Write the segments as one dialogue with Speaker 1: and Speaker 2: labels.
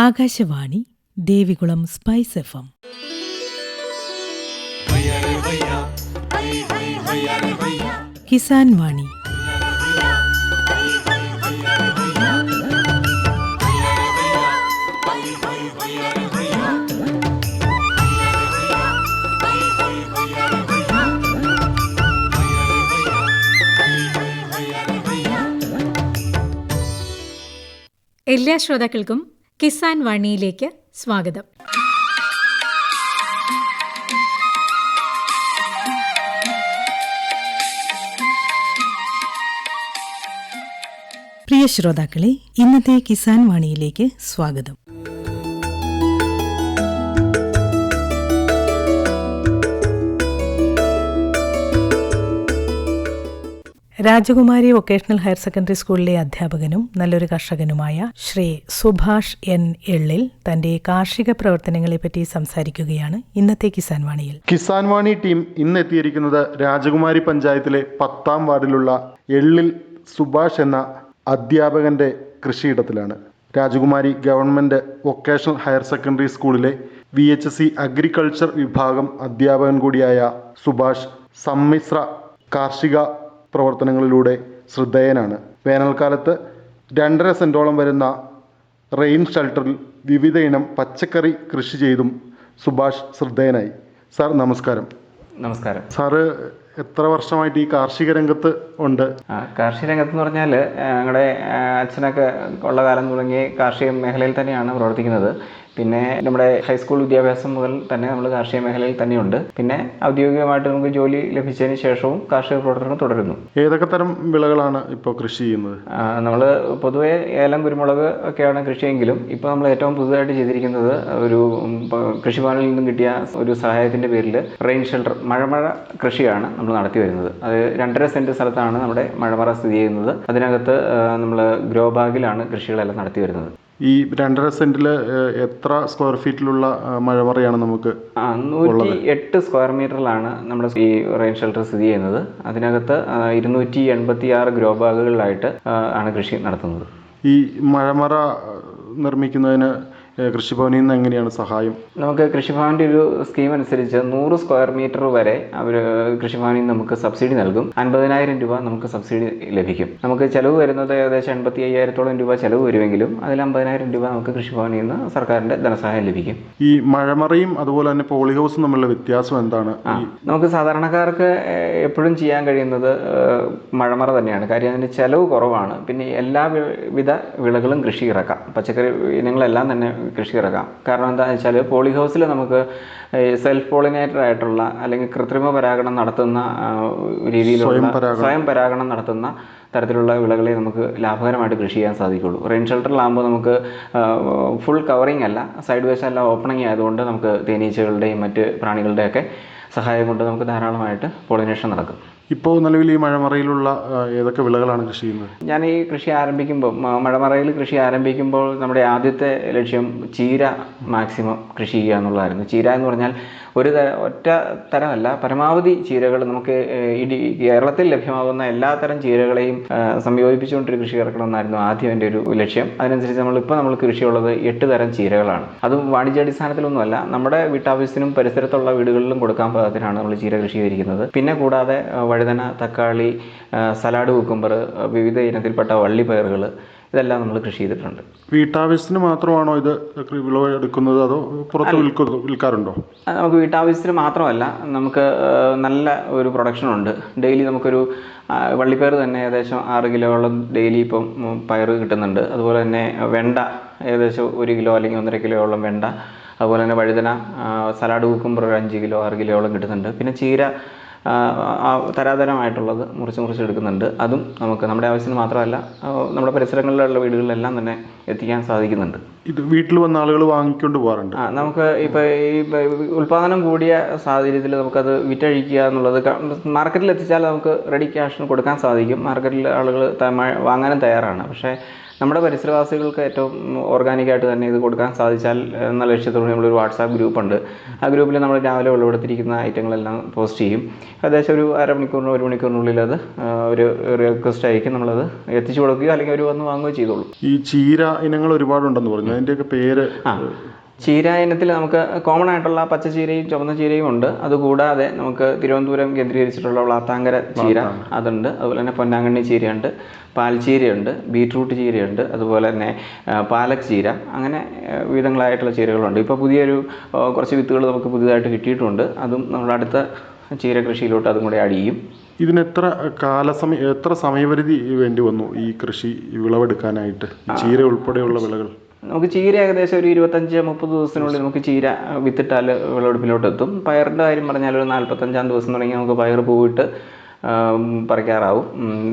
Speaker 1: Akashvani Devikulam spice FM. Kisan വാണി.
Speaker 2: എല്ലാ ശ്രോതാക്കൾക്കും കിസാൻ വാണിയിലേക്ക് സ്വാഗതം.
Speaker 1: പ്രിയ ശ്രോതാക്കളെ, ഇന്നത്തെ കിസാൻ വാണിയിലേക്ക് സ്വാഗതം. രാജകുമാരി വൊക്കേഷണൽ ഹയർ സെക്കൻഡറി സ്കൂളിലെ അധ്യാപകനും നല്ലൊരു കർഷകനുമായ ശ്രീ സുഭാഷ് എൻ എള്ളിൽ തന്റെ കാർഷിക പ്രവർത്തനങ്ങളെപ്പറ്റി സംസാരിക്കുകയാണ് ഇന്നത്തെ കിസാൻ വാണിയിൽ.
Speaker 3: കിസാൻ വാണി ടീം ഇന്ന് എത്തിയിരിക്കുന്നത് രാജകുമാരി പഞ്ചായത്തിലെ 10ാം വാർഡിലുള്ള എള്ളിൽ സുഭാഷ് എന്ന അധ്യാപകന്റെ കൃഷിയിടത്തിലാണ്. രാജകുമാരി ഗവൺമെന്റ് വൊക്കേഷണൽ ഹയർ സെക്കൻഡറി സ്കൂളിലെ VHSC അഗ്രികൾച്ചർ വിഭാഗം അധ്യാപകൻ കൂടിയായ സുഭാഷ് സമ്മിശ്ര കാർഷിക പ്രവർത്തനങ്ങളിലൂടെ ശ്രദ്ധേയനാണ്. വേനൽക്കാലത്ത് 2.5 സെന്റോളം വരുന്ന റെയിൻ ഷെൽട്ടറിൽ വിവിധ ഇനം പച്ചക്കറി കൃഷി ചെയ്തും സുഭാഷ് ശ്രദ്ധേയനായി. സാർ നമസ്കാരം.
Speaker 4: നമസ്കാരം.
Speaker 3: സാറ് എത്ര വർഷമായിട്ട് ഈ കാർഷിക രംഗത്ത് ഉണ്ട്?
Speaker 4: കാർഷിക രംഗത്ത് എന്ന് പറഞ്ഞാൽ ഞങ്ങളുടെ അച്ഛനൊക്കെ ഉള്ള കാലം തുടങ്ങി കാർഷിക മേഖലയിൽ തന്നെയാണ് പ്രവർത്തിക്കുന്നത്. പിന്നെ നമ്മുടെ ഹൈസ്കൂൾ വിദ്യാഭ്യാസം മുതൽ തന്നെ നമ്മൾ കാർഷിക മേഖലയിൽ തന്നെയുണ്ട്. പിന്നെ ഔദ്യോഗികമായിട്ട് നമുക്ക് ജോലി ലഭിച്ചതിന് ശേഷവും കാർഷിക പ്രവർത്തനം തുടരുന്നു.
Speaker 3: ഏതൊക്കെ തരം വിളകളാണ് ഇപ്പോൾ കൃഷി ചെയ്യുന്നത്?
Speaker 4: നമ്മൾ പൊതുവെ ഏലം, കുരുമുളക് ഒക്കെയാണ് കൃഷിയെങ്കിലും ഇപ്പോൾ നമ്മൾ ഏറ്റവും പുതുതായിട്ട് ചെയ്തിരിക്കുന്നത് ഒരു കൃഷിഭവനിൽ നിന്നും കിട്ടിയ ഒരു സഹായത്തിൻ്റെ പേരിൽ റെയിൻ ഷെൽട്ടർ മഴമറ കൃഷിയാണ് നമ്മൾ നടത്തി വരുന്നത്. അത് 2.5 സെന്റ് സ്ഥലത്താണ് നമ്മുടെ മഴമറ സ്ഥിതി ചെയ്യുന്നത്. അതിനകത്ത് നമ്മൾ ഗ്രോ ബാഗിലാണ് കൃഷികളെല്ലാം നടത്തി വരുന്നത്.
Speaker 3: ഈ 2.5 സെന്റിൽ എത്ര സ്ക്വയർ ഫീറ്റിലുള്ള മഴമറയാണ് നമുക്ക്?
Speaker 4: 108 സ്ക്വയർ മീറ്ററിലാണ് നമ്മുടെ ഈ റെയിൻ ഷെൽട്ടർ സ്ഥിതി ചെയ്യുന്നത്. അതിനകത്ത് 286 ഗ്രോ ബാഗുകളിലായിട്ട് ആണ് കൃഷി നടത്തുന്നത്.
Speaker 3: ഈ മഴമറ നിർമ്മിക്കുന്നതിന് കൃഷിഭവനിൽ നിന്ന് എങ്ങനെയാണ് സഹായം?
Speaker 4: നമുക്ക് കൃഷിഭവൻ്റെ ഒരു സ്കീം അനുസരിച്ച് 100 സ്ക്വയർ മീറ്റർ വരെ അവർ കൃഷിഭവനിൽ നിന്ന് നമുക്ക് സബ്സിഡി നൽകും. 50,000 രൂപ നമുക്ക് സബ്സിഡി ലഭിക്കും. നമുക്ക് ചിലവ് വരുന്നത് ഏകദേശം 85,000 രൂപ ചിലവ് വരുമെങ്കിലും അതിൽ 50,000 രൂപ നമുക്ക് കൃഷിഭവനിൽ നിന്ന് സർക്കാരിൻ്റെ ധനസഹായം ലഭിക്കും.
Speaker 3: ഈ മഴമറയും അതുപോലെ തന്നെ പോളി ഹൗസും തമ്മിലുള്ള വ്യത്യാസം എന്താണ്?
Speaker 4: നമുക്ക് സാധാരണക്കാർക്ക് എപ്പോഴും ചെയ്യാൻ കഴിയുന്നത് മഴമറ തന്നെയാണ്. കാര്യം അതിന് ചിലവ് കുറവാണ്. പിന്നെ എല്ലാവിധ വിളകളും കൃഷി ഇറക്കാം. പച്ചക്കറി ഇനങ്ങളെല്ലാം തന്നെ കൃഷി ഇറക്കാം. കാരണം എന്താണെന്ന് വെച്ചാൽ പോളി ഹൗസിൽ നമുക്ക് സെൽഫ് പോളിനേറ്റർ ആയിട്ടുള്ള അല്ലെങ്കിൽ കൃത്രിമ പരാഗണം നടത്തുന്ന രീതിയിലുള്ള സ്വയം പരാഗണം നടത്തുന്ന തരത്തിലുള്ള വിളകളെ നമുക്ക് ലാഭകരമായിട്ട് കൃഷി ചെയ്യാൻ സാധിക്കുള്ളൂ. റെയിൻ ഷെൽട്ടറിലാകുമ്പോൾ നമുക്ക് ഫുൾ കവറിങ് അല്ല, സൈഡ് വേസ് എല്ലാം ഓപ്പണിങ് ആയതുകൊണ്ട് നമുക്ക് തേനീച്ചകളുടെയും മറ്റ് പ്രാണികളുടെയൊക്കെ സഹായം കൊണ്ട് നമുക്ക് ധാരാളമായിട്ട് പോളിനേഷൻ നടക്കും.
Speaker 3: ഇപ്പോൾ നിലവിൽ ഈ മഴമറയിലുള്ള ഏതൊക്കെ വിളകളാണ് കൃഷി ചെയ്യുന്നത്?
Speaker 4: ഞാൻ ഈ കൃഷി ആരംഭിക്കുമ്പോൾ മഴമറയിൽ കൃഷി ആരംഭിക്കുമ്പോൾ നമ്മുടെ ആദ്യത്തെ ലക്ഷ്യം ചീര മാക്സിമം കൃഷി ചെയ്യുക എന്നുള്ളതായിരുന്നു. ചീര എന്ന് പറഞ്ഞാൽ ഒറ്റ തരമല്ല, പരമാവധി ചീരകൾ നമുക്ക് കേരളത്തിൽ ലഭ്യമാകുന്ന എല്ലാ തരം ചീരകളെയും സംയോജിപ്പിച്ചുകൊണ്ടൊരു കൃഷി ഇറക്കണമെന്നായിരുന്നു ആദ്യം എൻ്റെ ഒരു ലക്ഷ്യം. അതിനനുസരിച്ച് നമ്മൾ കൃഷിയുള്ളത് 8 തരം ചീരകളാണ്. അതും വാണിജ്യാടിസ്ഥാനത്തിലൊന്നുമല്ല, നമ്മുടെ വീട്ടാവശ്യത്തിനും പരിസരത്തുള്ള വീടുകളിലും കൊടുക്കാൻ പാകത്തിനാണ് നമ്മൾ ചീര കൃഷി ചെയ്തിരിക്കുന്നത്. പിന്നെ കൂടാതെ വഴുതന, തക്കാളി, സലാഡ്, കുക്കുംബർ, വിവിധ ഇനത്തിൽപ്പെട്ട വള്ളിപ്പയറുകൾ, ഇതെല്ലാം നമ്മൾ കൃഷി ചെയ്തിട്ടുണ്ട്.
Speaker 3: വീട്ടാവശ്യത്തിന് മാത്രമാണോ ഇത് വിളവെടുക്കുന്നത്, അതോ പുറത്ത് വിൽക്കാറുണ്ടോ?
Speaker 4: നമുക്ക് വീട്ടാവശ്യത്തിന് മാത്രമല്ല, നമുക്ക് നല്ല ഒരു പ്രൊഡക്ഷനുണ്ട്. ഡെയിലി നമുക്കൊരു വള്ളിപ്പയർ തന്നെ ഏകദേശം 6 കിലോയോളം ഡെയിലി ഇപ്പം പയർ കിട്ടുന്നുണ്ട്. അതുപോലെ തന്നെ വെണ്ട ഏകദേശം 1 കിലോ അല്ലെങ്കിൽ 1.5 കിലോയോളം വെണ്ട. അതുപോലെ തന്നെ വഴുതന, സലാഡ്, കുക്കുംബർ 5 കിലോ 6 കിലോയോളം കിട്ടുന്നുണ്ട്. പിന്നെ ചീര തരാതരമായിട്ടുള്ളത് മുറിച്ച് എടുക്കുന്നുണ്ട്. അതും നമുക്ക് നമ്മുടെ ആവശ്യത്തിന് മാത്രമല്ല, നമ്മുടെ പരിസരങ്ങളിലുള്ള വീടുകളിലെല്ലാം തന്നെ എത്തിക്കാൻ സാധിക്കുന്നുണ്ട്.
Speaker 3: ഇത് വീട്ടിൽ വന്ന ആളുകൾ വാങ്ങിക്കൊണ്ട് പോകാറുണ്ട്.
Speaker 4: നമുക്ക് ഇപ്പോൾ ഈ ഉൽപ്പാദനം കൂടിയ സാഹചര്യത്തിൽ നമുക്കത് വിറ്റഴിക്കുക എന്നുള്ളത് മാർക്കറ്റിൽ എത്തിച്ചാൽ നമുക്ക് റെഡി ക്യാഷിന് കൊടുക്കാൻ സാധിക്കും. മാർക്കറ്റിൽ ആളുകൾ വാങ്ങാനും തയ്യാറാണ്. പക്ഷേ നമ്മുടെ പരിസരവാസികൾക്ക് ഏറ്റവും ഓർഗാനിക്കായിട്ട് തന്നെ ഇത് കൊടുക്കാൻ സാധിച്ചാൽ എന്ന ലക്ഷ്യത്തോടെ നമ്മളൊരു വാട്സാപ്പ് ഗ്രൂപ്പുണ്ട്. ആ ഗ്രൂപ്പിൽ നമ്മൾ രാവിലെ വിളവെടുത്തിരിക്കുന്ന ഐറ്റങ്ങളെല്ലാം പോസ്റ്റ് ചെയ്യും. ഏകദേശം ഒരു അരമണിക്കൂറിനോ 1 മണിക്കൂറിനുള്ളിൽ അത് ഒരു റിക്വസ്റ്റ് അയക്കും, നമ്മളത് എത്തിച്ചു കൊടുക്കുകയോ അല്ലെങ്കിൽ അവർ വന്ന് വാങ്ങുകയോ ചെയ്തോളൂ.
Speaker 3: ഈ ചീര ഇനങ്ങൾ ഒരുപാടുണ്ടെന്ന് പറഞ്ഞു, അതിൻ്റെയൊക്കെ പേര്?
Speaker 4: ചീര ഇനത്തിൽ നമുക്ക് കോമൺ ആയിട്ടുള്ള പച്ച ചീരയും ചുവന്ന ചീരയും ഉണ്ട്. അതുകൂടാതെ നമുക്ക് തിരുവനന്തപുരം കേന്ദ്രീകരിച്ചിട്ടുള്ള വളാത്താങ്കര ചീര അതുണ്ട്. അതുപോലെ തന്നെ പൊന്നാങ്കണ്ണി ചീരയുണ്ട്, പാൽച്ചീരയുണ്ട്, ബീറ്റ്റൂട്ട് ചീരയുണ്ട്, അതുപോലെ തന്നെ പാലക് ചീര, അങ്ങനെ വിവിധങ്ങളായിട്ടുള്ള ചീരകളുണ്ട്. ഇപ്പോൾ പുതിയൊരു കുറച്ച് വിത്തുകൾ നമുക്ക് പുതിയതായിട്ട് കിട്ടിയിട്ടുണ്ട്. അതും നമ്മുടെ അടുത്ത ചീര കൃഷിയിലോട്ട് അതും കൂടെ ആഡ് ചെയ്യും.
Speaker 3: ഇതിന് എത്ര സമയപരിധി വേണ്ടി വന്നു ഈ കൃഷി വിളവെടുക്കാനായിട്ട്, ചീര ഉൾപ്പെടെയുള്ള വിളകൾ?
Speaker 4: നമുക്ക് ചീര ഏകദേശം ഒരു 25-30 ദിവസത്തിനുള്ളിൽ നമുക്ക് ചീര വിത്തിട്ടാൽ വിളവെടുപ്പിലോട്ട് എത്തും. പയറിൻ്റെ കാര്യം പറഞ്ഞാൽ ഒരു 45-ാം ദിവസം തുടങ്ങി നമുക്ക് പയർ പൂവിട്ട് പറിക്കാറാവും.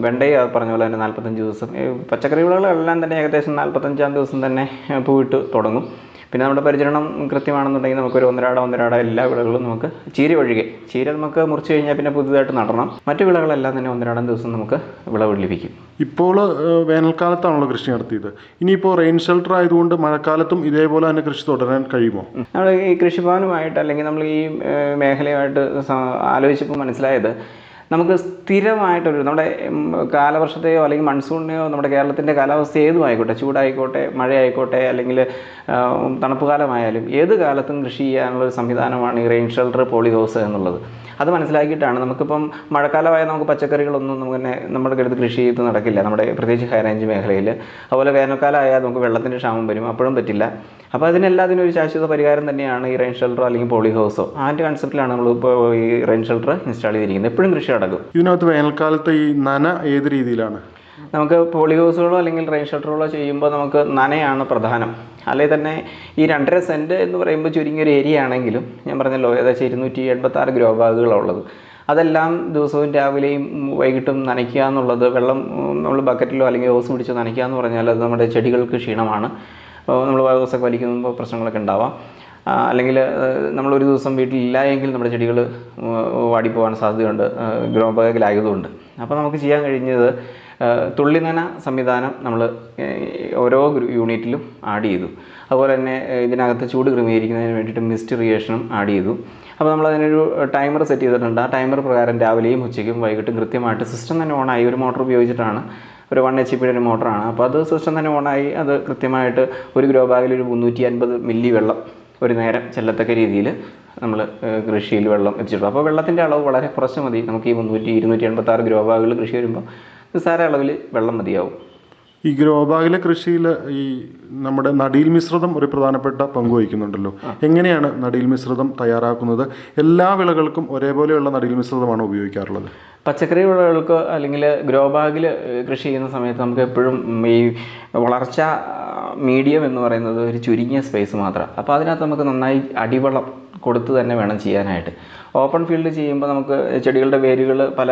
Speaker 4: വെണ്ടയും പറഞ്ഞ പോലെ തന്നെ 45 ദിവസം. പച്ചക്കറി വിളകളെല്ലാം തന്നെ ഏകദേശം 45-ാം ദിവസം തന്നെ പൂവിട്ട് തുടങ്ങും. പിന്നെ നമ്മുടെ പരിചരണം കൃത്യമാണെന്നുണ്ടെങ്കിൽ നമുക്കൊരു ഒന്നരാട എല്ലാ വിളകളും നമുക്ക് ചീര ഒഴികെ, ചീര നമുക്ക് മുറിച്ച് കഴിഞ്ഞാൽ പിന്നെ പുതുതായിട്ട് നടണം. മറ്റു വിളകളെല്ലാം തന്നെ 1-2 ദിവസം നമുക്ക് വിളവ് ലഭിക്കും.
Speaker 3: ഇപ്പോൾ വേനൽക്കാലത്താണല്ലോ കൃഷി നടത്തിയത്. ഇനിയിപ്പോൾ റെയിൻ ഷെൽട്ടർ ആയതുകൊണ്ട് മഴക്കാലത്തും ഇതേപോലെ തന്നെ കൃഷി തുടരാൻ കഴിയുമോ?
Speaker 4: നമ്മൾ ഈ കൃഷിഭവനുമായിട്ട് അല്ലെങ്കിൽ നമ്മൾ ഈ മേഖലയുമായിട്ട് ആലോചിച്ചപ്പോൾ മനസ്സിലായത്, നമുക്ക് സ്ഥിരമായിട്ടൊരു നമ്മുടെ കാലവർഷത്തെയോ അല്ലെങ്കിൽ മൺസൂണിനെയോ നമ്മുടെ കേരളത്തിൻ്റെ കാലാവസ്ഥ ഏതും ആയിക്കോട്ടെ, ചൂടായിക്കോട്ടെ, മഴയായിക്കോട്ടെ, അല്ലെങ്കിൽ തണുപ്പ് കാലമായാലും ഏത് കാലത്തും കൃഷി ചെയ്യാനുള്ളൊരു സംവിധാനമാണ് ഈ റെയിൻ ഷെൽട്ടർ പോളി ഹൗസ് എന്നുള്ളത്. അത് മനസ്സിലാക്കിയിട്ടാണ് നമുക്കിപ്പം മഴക്കാലമായ നമുക്ക് പച്ചക്കറികളൊന്നും നമുക്ക് നമ്മുടെ അടുത്ത് കൃഷി ചെയ്ത് നടക്കില്ല, നമ്മുടെ പ്രത്യേകിച്ച് ഹൈ റേഞ്ച് മേഖലയിൽ. അതുപോലെ വേനൽക്കാലമായാൽ നമുക്ക് വെള്ളത്തിൻ്റെ ക്ഷാമം വരും, അപ്പോഴും പറ്റില്ല. അപ്പോൾ അതിനെല്ലാത്തിനും ഒരു ശാശ്വത പരിഹാരം തന്നെയാണ് ഈ റെയിൻ ഷെൽട്ടറോ അല്ലെങ്കിൽ പോളി ഹൗസോ. അതിൻ്റെ കൺസെപ്റ്റിലാണ് നമ്മളിപ്പോൾ ഈ റെയിൻ ഷെൽട്ടർ ഇൻസ്റ്റാൾ ചെയ്തിരിക്കുന്നത്. എപ്പോഴും കൃഷി നടക്കും.
Speaker 3: ഇതിനകത്ത് വേനൽക്കാലത്ത് ഈ നന ഏത് രീതിയിലാണ്?
Speaker 4: നമുക്ക് പോളി ഹൗസുകളോ അല്ലെങ്കിൽ റെയിൻ ഷെൽട്ടറുകളോ ചെയ്യുമ്പോൾ നമുക്ക് നനയാണ് പ്രധാനം. അല്ലെങ്കിൽ തന്നെ ഈ 2.5 സെൻറ്റ് എന്ന് പറയുമ്പോൾ ചുരുങ്ങിയൊരു ഏരിയ ആണെങ്കിലും, ഞാൻ പറഞ്ഞല്ലോ ഏകദേശം 286 ഗ്രോ ബാഗുകളുള്ളത്, അതെല്ലാം ദിവസവും രാവിലെയും വൈകിട്ടും നനയ്ക്കുക എന്നുള്ളത്, വെള്ളം നമ്മൾ ബക്കറ്റിലോ അല്ലെങ്കിൽ ഹോസ് പിടിച്ച് നനയ്ക്കുക എന്ന് പറഞ്ഞാൽ അത് നമ്മുടെ ചെടികൾക്ക് ക്ഷീണമാണ്. നമ്മൾ ദിവസമൊക്കെ വലിക്കുമ്പോൾ പ്രശ്നങ്ങളൊക്കെ ഉണ്ടാവാം. അല്ലെങ്കിൽ നമ്മളൊരു ദിവസം വീട്ടിലില്ല എങ്കിൽ നമ്മുടെ ചെടികൾ വാടിപ്പോകാൻ സാധ്യതയുണ്ട് ഗ്രോ ബാഗിലായതുകൊണ്ട്. അപ്പോൾ നമുക്ക് ചെയ്യാൻ കഴിഞ്ഞത് തുള്ളിനന സംവിധാനം നമ്മൾ ഓരോ യൂണിറ്റിലും ആഡ് ചെയ്തു. അതുപോലെ തന്നെ ഇതിനകത്ത് ചൂട് ക്രമീകരിക്കുന്നതിന് വേണ്ടിയിട്ട് മിസ്റ്റ് ഇറിഗേഷനും ആഡ് ചെയ്തു. അപ്പോൾ നമ്മളതിനൊരു ടൈമർ സെറ്റ് ചെയ്തിട്ടുണ്ട്. ആ ടൈമർ പ്രകാരം രാവിലെയും ഉച്ചയ്ക്കും വൈകിട്ടും കൃത്യമായിട്ട് സിസ്റ്റം തന്നെ ഓണായി. ഒരു മോട്ടോർ ഉപയോഗിച്ചിട്ടാണ്, ഒരു 1 HP ഒരു മോട്ടറാണ്. അപ്പോൾ അത് സിസ്റ്റം തന്നെ ഓണായി. അത് കൃത്യമായിട്ട് ഒരു ഗ്രോ ബാഗിൽ ഒരു 350 മില്ലി വെള്ളം ഒരു നേരം ചെല്ലത്തക്ക രീതിയിൽ നമ്മൾ കൃഷിയിൽ വെള്ളം എത്തിച്ചിട്ടു. അപ്പോൾ വെള്ളത്തിൻ്റെ അളവ് വളരെ കുറച്ച് മതി. നമുക്ക് ഈ 286 ഗ്രോ ബാഗുകൾ കൃഷി വരുമ്പോൾ നിസ്സാര അളവിൽ വെള്ളം മതിയാവും.
Speaker 3: ഈ ഗ്രോ ബാഗിലെ കൃഷിയിൽ ഈ നമ്മുടെ നടീൽ മിശ്രിതം ഒരു പ്രധാനപ്പെട്ട പങ്ക് വഹിക്കുന്നുണ്ടല്ലോ. എങ്ങനെയാണ് നടീൽ മിശ്രിതം തയ്യാറാക്കുന്നത്? എല്ലാ വിളകൾക്കും ഒരേപോലെയുള്ള നടീൽ മിശ്രിതമാണോ ഉപയോഗിക്കാറുള്ളത്?
Speaker 4: പച്ചക്കറി വിളകൾക്ക് അല്ലെങ്കിൽ ഗ്രോ ബാഗിൽ കൃഷി ചെയ്യുന്ന സമയത്ത് നമുക്ക് എപ്പോഴും ഈ വളർച്ച മീഡിയം എന്ന് പറയുന്നത് ഒരു ചുരുങ്ങിയ സ്പേസ് മാത്രമാണ്. അപ്പോൾ അതിനകത്ത് നമുക്ക് നന്നായി അടിവളം കൊടുത്ത് തന്നെ വേണം ചെയ്യാനായിട്ട്. ഓപ്പൺ ഫീൽഡ് ചെയ്യുമ്പോൾ നമുക്ക് ചെടികളുടെ വേരുകൾ പല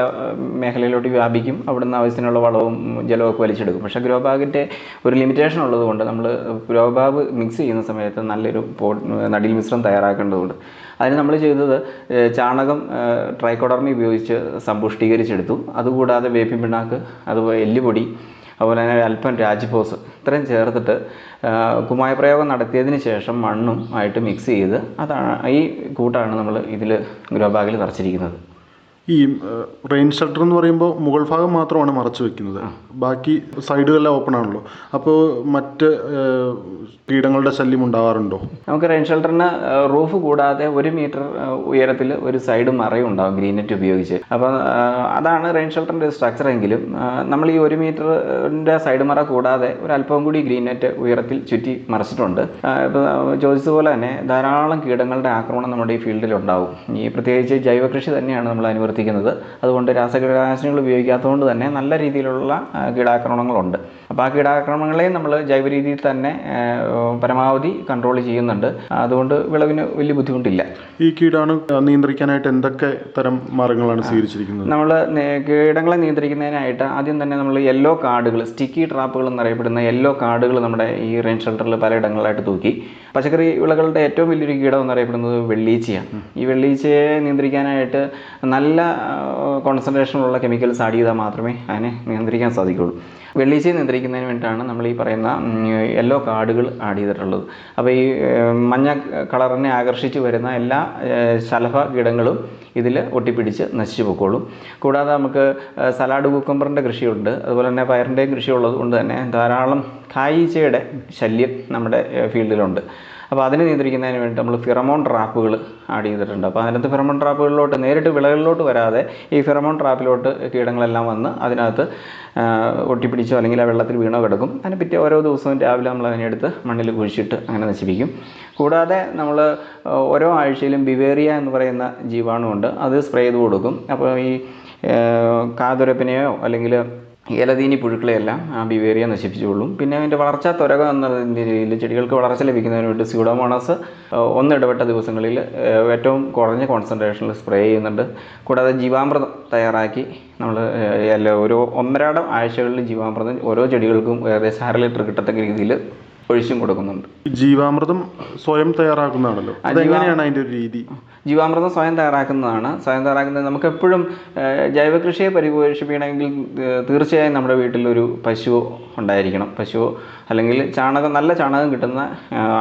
Speaker 4: മേഖലയിലോട്ട് വ്യാപിക്കും, അവിടുന്ന് ആവശ്യത്തിനുള്ള വളവും ജലമൊക്കെ വലിച്ചെടുക്കും. പക്ഷേ ഗ്രോ ബാഗിൻ്റെ ഒരു ലിമിറ്റേഷൻ ഉള്ളതുകൊണ്ട് നമ്മൾ ഗ്രോ ബാഗ് മിക്സ് ചെയ്യുന്ന സമയത്ത് നല്ലൊരു നടീൽ മിശ്രം തയ്യാറാക്കേണ്ടതുണ്ട്. അതിന് നമ്മൾ ചെയ്തത് ചാണകം ട്രൈക്കോഡർമ ഉപയോഗിച്ച് സമ്പുഷ്ടീകരിച്ചെടുത്തു. അതുകൂടാതെ വേപ്പിൻ പിണ്ണാക്ക്, അതുപോലെ എല്ലുപൊടി, അതുപോലെ തന്നെ അല്പം രാജ്ഫോസ്, ഇത്രയും ചേർത്തിട്ട് കുമ്മായ പ്രയോഗം നടത്തിയതിന് ശേഷം മണ്ണും ആയിട്ട് മിക്സ് ചെയ്ത് ഈ കൂട്ടാണ് നമ്മൾ ഇതിൽ ഗ്രോ ബാഗിൽ നിറച്ചിരിക്കുന്നത്.
Speaker 3: ഈ റെയിൻ ഷെൽട്ടർ എന്ന് പറയുമ്പോൾ മുകൾ ഭാഗം മാത്രമാണ് മറച്ചു വെക്കുന്നത്, ബാക്കി സൈഡുകളെല്ലാം ഓപ്പൺ ആണല്ലോ. അപ്പോൾ മറ്റ് കീടങ്ങളുടെ ശല്യം ഉണ്ടാകാറുണ്ടോ? നമുക്ക്
Speaker 4: റെയിൻ ഷെൽട്ടറിന് റൂഫ് കൂടാതെ 1 മീറ്റർ ഉയരത്തിൽ ഒരു സൈഡ് മറയും ഉണ്ടാകും ഗ്രീൻ നെറ്റ് ഉപയോഗിച്ച്. അപ്പോൾ അതാണ് റെയിൻ ഷെൽട്ടറിൻ്റെ സ്ട്രക്ചർ എങ്കിലും നമ്മൾ ഈ 1 മീറ്ററിൻ്റെ സൈഡ് മറ കൂടാതെ ഒരു അല്പം കൂടി ഗ്രീൻ നെറ്റ് ഉയരത്തിൽ ചുറ്റി മറച്ചിട്ടുണ്ട്. ഇപ്പോൾ ചോദിച്ചതുപോലെ തന്നെ ധാരാളം കീടങ്ങളുടെ ആക്രമണം നമ്മുടെ ഈ ഫീൽഡിൽ ഉണ്ടാവും. ഈ പ്രത്യേകിച്ച് ജൈവ കൃഷി തന്നെയാണ് നമ്മൾ അനുവർത്തിക്കുന്നത്. അതുകൊണ്ട് രാസകീടനാശിനികൾ ഉപയോഗിക്കാത്തതുകൊണ്ട് തന്നെ നല്ല രീതിയിലുള്ള കീടാക്രമണങ്ങളുണ്ട്. അപ്പോൾ ആ കീടാക്രമണങ്ങളെ നമ്മൾ ജൈവ രീതിയിൽ തന്നെ പരമാവധി കൺട്രോൾ ചെയ്യുന്നുണ്ട്. അതുകൊണ്ട് വിളവിന് വലിയ ബുദ്ധിമുട്ടില്ല.
Speaker 3: ഈ കീടാണു നിയന്ത്രിക്കാനായിട്ട് എന്തൊക്കെ തരം മാർഗങ്ങളാണ് സ്വീകരിച്ചിരിക്കുന്നത്?
Speaker 4: നമ്മൾ കീടങ്ങളെ നിയന്ത്രിക്കുന്നതിനായിട്ട് ആദ്യം തന്നെ നമ്മൾ യെല്ലോ കാർഡുകൾ, സ്റ്റിക്കി ട്രാപ്പുകൾ എന്നറിയപ്പെടുന്ന യെല്ലോ കാർഡുകൾ നമ്മുടെ ഈ റെയിൻ ഷെൽട്ടറിൽ പലയിടങ്ങളിലായിട്ട് തൂക്കി. പച്ചക്കറി വിളകളുടെ ഏറ്റവും വലിയൊരു കീടം എന്നറിയപ്പെടുന്നത് വെള്ളീച്ചയാണ്. ഈ വെള്ളീച്ചയെ നിയന്ത്രിക്കാനായിട്ട് നല്ല കോൺസെൻട്രേഷനുള്ള കെമിക്കൽസ് ആഡ് ചെയ്താൽ മാത്രമേ അതിനെ നിയന്ത്രിക്കാൻ സാധിക്കുകയുള്ളൂ. വെള്ളീച്ചയെ നിയന്ത്രിക്കുന്നതിന് വേണ്ടിയിട്ടാണ് നമ്മൾ ഈ പറയുന്ന യെല്ലോ കാർഡുകൾ ആഡ് ചെയ്തിട്ടുള്ളത്. അപ്പോൾ ഈ മഞ്ഞ കളറിനെ ആകർഷിച്ച് വരുന്ന എല്ലാ ശലഭ കീടങ്ങളും ഇതിൽ ഒട്ടിപ്പിടിച്ച് നശിച്ചു പൊക്കോളും. കൂടാതെ നമുക്ക് സലാഡ് കുക്കമ്പറിൻ്റെ കൃഷിയുണ്ട്, അതുപോലെ തന്നെ പയറിൻ്റെയും കൃഷിയുള്ളത് കൊണ്ട് തന്നെ ധാരാളം കായീച്ചയുടെ ശല്യം നമ്മുടെ ഫീൽഡിലുണ്ട്. അപ്പോൾ അതിനെ നിയന്ത്രിക്കുന്നതിന് വേണ്ടി നമ്മൾ ഫിറമോൺ ട്രാപ്പുകൾ ആഡ് ചെയ്തിട്ടുണ്ട്. അപ്പോൾ അതിനകത്ത് ഫിറമോൺ ട്രാപ്പുകളിലോട്ട് നേരിട്ട് വിളകളിലോട്ട് വരാതെ ഈ ഫിറമോൺ ട്രാപ്പിലോട്ട് കീടങ്ങളെല്ലാം വന്ന് അതിനകത്ത് ഒട്ടിപ്പിടിച്ചോ അല്ലെങ്കിൽ ആ വെള്ളത്തിൽ വീണോ കിടക്കും. അതിനെ പറ്റി ഓരോ ദിവസവും രാവിലെ നമ്മൾ അതിനെടുത്ത് മണ്ണിൽ കുഴിച്ചിട്ട് അങ്ങനെ നശിപ്പിക്കും. കൂടാതെ നമ്മൾ ഓരോ ആഴ്ചയിലും ബിവേറിയ എന്ന് പറയുന്ന ജീവാണുണ്ട്, അത് സ്പ്രേ ചെയ്ത് കൊടുക്കും. അപ്പോൾ ഈ കാതുരപ്പിനെയോ അല്ലെങ്കിൽ ഇലതീനി പുഴുക്കളെയെല്ലാം ബിവേറിയ നശിപ്പിച്ചുകൊള്ളും. പിന്നെ അതിൻ്റെ വളർച്ചാ ത്വരകം എന്ന രീതിയിൽ ചെടികൾക്ക് വളർച്ച ലഭിക്കുന്നതിന് വേണ്ടി സ്യൂഡോമോണാസ് ഒന്നിടവിട്ട ദിവസങ്ങളിൽ ഏറ്റവും കുറഞ്ഞ കോൺസെൻട്രേഷനിൽ സ്പ്രേ ചെയ്യുന്നുണ്ട്. കൂടാതെ ജീവാമൃതം തയ്യാറാക്കി നമ്മൾ ഒരു 1.5 ആഴ്ചകളിൽ ജീവാമൃതം ഓരോ ചെടികൾക്കും ഏകദേശം 1/2 ലിറ്റർ കിട്ടത്തക്ക രീതിയിൽ ഒഴിച്ചും കൊടുക്കുന്നുണ്ട്.
Speaker 3: ജീവാമൃതം സ്വയം തയ്യാറാക്കുന്നതാണല്ലോ, അതെങ്ങനെയാണ് അതിൻ്റെ ഒരു രീതി?
Speaker 4: ജീവാമൃതം സ്വയം തയ്യാറാക്കുന്നതാണ്. സ്വയം തയ്യാറാക്കുന്നത് നമുക്കെപ്പോഴും ജൈവ കൃഷിയെ പരിപോഷിപ്പിക്കണമെങ്കിൽ തീർച്ചയായും നമ്മുടെ വീട്ടിലൊരു പശുവോ ഉണ്ടായിരിക്കണം. പശുവോ അല്ലെങ്കിൽ നല്ല ചാണകം കിട്ടുന്ന